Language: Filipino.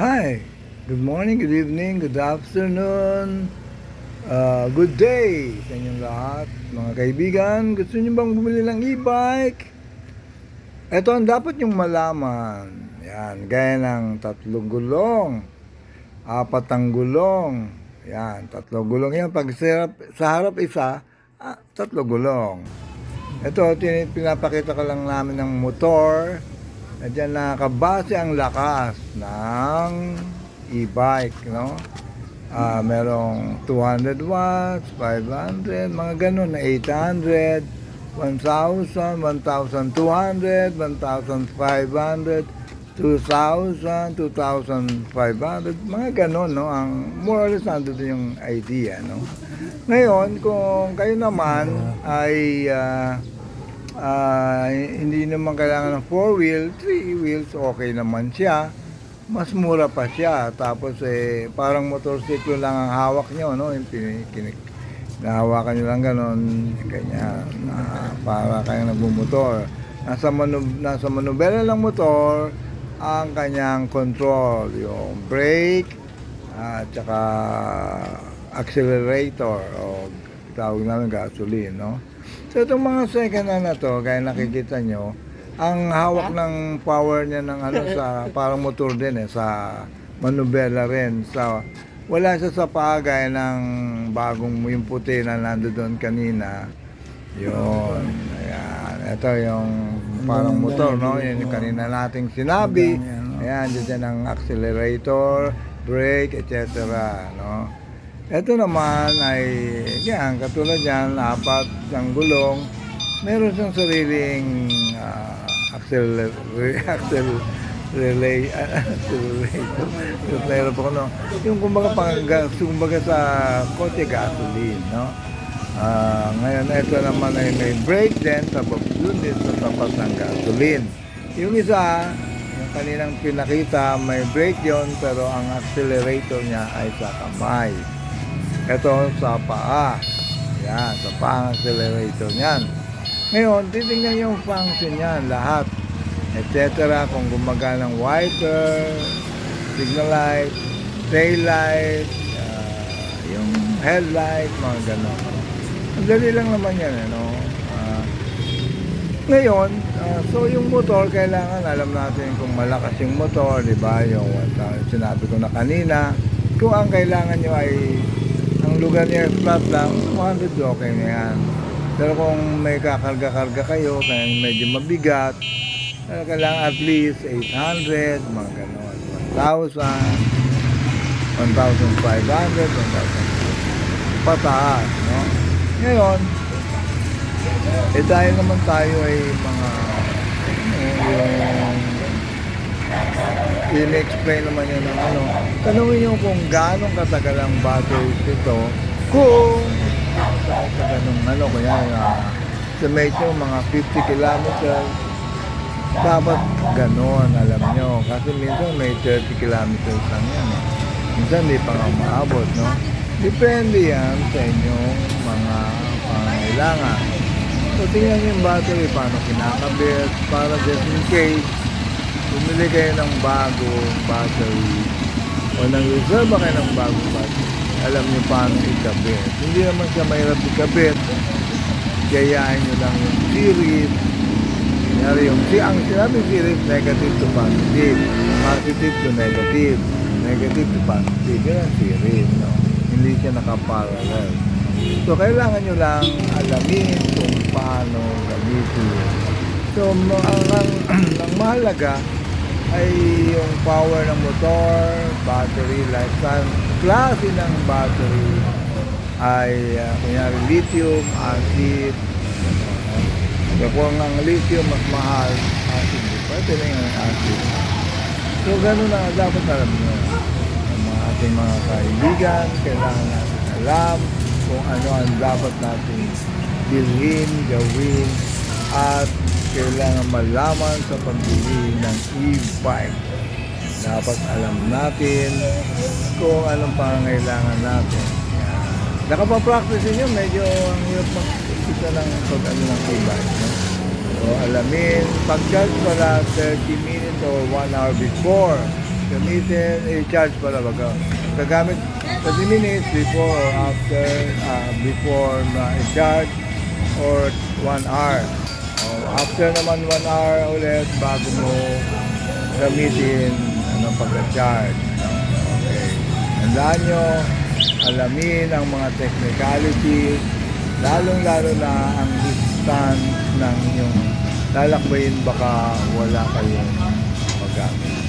Hi, good morning, good evening, good afternoon, good day sa inyong lahat. Mga kaibigan, gusto niyo bang bumili ng e-bike? Ito ang dapat niyong malaman. Yan, gaya ng tatlong gulong, apat ang gulong. Yan, tatlong gulong yan. Pag sa harap isa, tatlo gulong. Ito, pinapakita ko lang namin ng motor. At dyan nakabase ang lakas ng e-bike, no? Merong 200 watts, 500, mga ganun, 800, 1,000, 1,200, 1,500, 2,000, 2,500, mga ganun, no? Ang more or less nandun yung idea, no? Ngayon, kung kayo naman ay hindi naman kailangan ng 4 wheel, 3 wheels, okay naman siya. Mas mura pa siya. Tapos parang motorsiklo lang ang hawak nyo, no? Yung nahawakan nyo lang ganon, kanya, para kayong nagmumotor. Nasa manubela ng motor ang kanyang control, yung brake, at saka accelerator, o tawag namin gasoline, no? So itong mga second hand na to, gaya nakikita nyo, ang hawak ng power niya ng sa parang motor din sa manubela rin. So wala siya sa paagay ng bagong yung puti na nando doon kanina. Yun. Ayan. Ito yung parang motor, no? Yan yung kanina nating sinabi. Ayan, dyan ang accelerator, brake, etc. No? Ito naman ay, yan, katulad yan, apat ng gulong. Meron siyang sariling accelerator. Meron pa ko, no? Yung kumbaga sa kotse gasoline, no? Ngayon, ito naman ay may brake din, tapos dun din sa tapat ng gasoline. Yung isa, yung kaninang pinakita, may brake yon, pero ang accelerator niya ay sa kamay. Ito sa paa. Yan, sa paa ang accelerator niyan. Ngayon, titingnan yung function niyan, lahat. Etc. Kung gumagana ng wiper, signal light, tail light, yung headlight, mga gano'n. Ang dali lang naman yan, ano. Ngayon, so yung motor, kailangan alam natin kung malakas yung motor, di ba? Yung sinabi ko na kanina, kung ang kailangan nyo ay ang lugar niya flat lang, 200 okay na yan. Pero kung may kakarga-karga kayo, kaya medyo mabigat, kailangan at least 800, mga ganon, 1,000, 1,500, 1,000 pataas, no? Ngayon, dahil naman tayo ay mga in-explain naman yun ng tanungin nyo kung gano'ng katagal ang battery nito, kung sa ganung kaya estimate nyo mga 50 kilometers, dapat gano'n, alam nyo, kasi minsan may 30 kilometers lang yan, minsan hindi pa nga maabot, no? Depende yan sa inyong mga pangailangan. So tingnan nyo yung battery, paano kinakabit, para just in case bumili kayo ng bagong battery o nag-reserve kayo ng bagong battery, alam nyo paano ikabit. Hindi naman siya mahirap ikabit, gayahin nyo lang yung series. Kunyari yung ang sinabing series, negative to positive, positive to negative, negative to positive, yun ang series, no? Hindi siya nakaparallel. So kailangan nyo lang alamin kung paano gamitin. So ang mahalaga ay yung power ng motor, battery lifetime, klase ng battery ay kunyari lithium, acid. So kung ang lithium mas mahal, acid pa, ito na yung acid. So ganun na dapat alam nyo. Ang ating mga kaibigan, kailangan natin alam kung ano ang dapat natin bilhin, gawin, at kailangan malaman sa pagbili ng e-bike. Dapat alam natin kung anong pangangailangan natin. Nakapapractice nyo, medyo ang hirap mag-isa ng ng e-bike. No? So alamin, pag-charge pala 30 minutes or 1 hour before gamitin, i-charge pala baga. Gagamit 30 minutes before or after, before na i-charge or 1 hour. After naman 1 hour ulit bago mo gamitin pagka-charge. Okay. Tandaan nyo, alamin ang mga technicalities, lalong-lalo na ang distance ng inyong lalakbayin baka wala kayong magamit.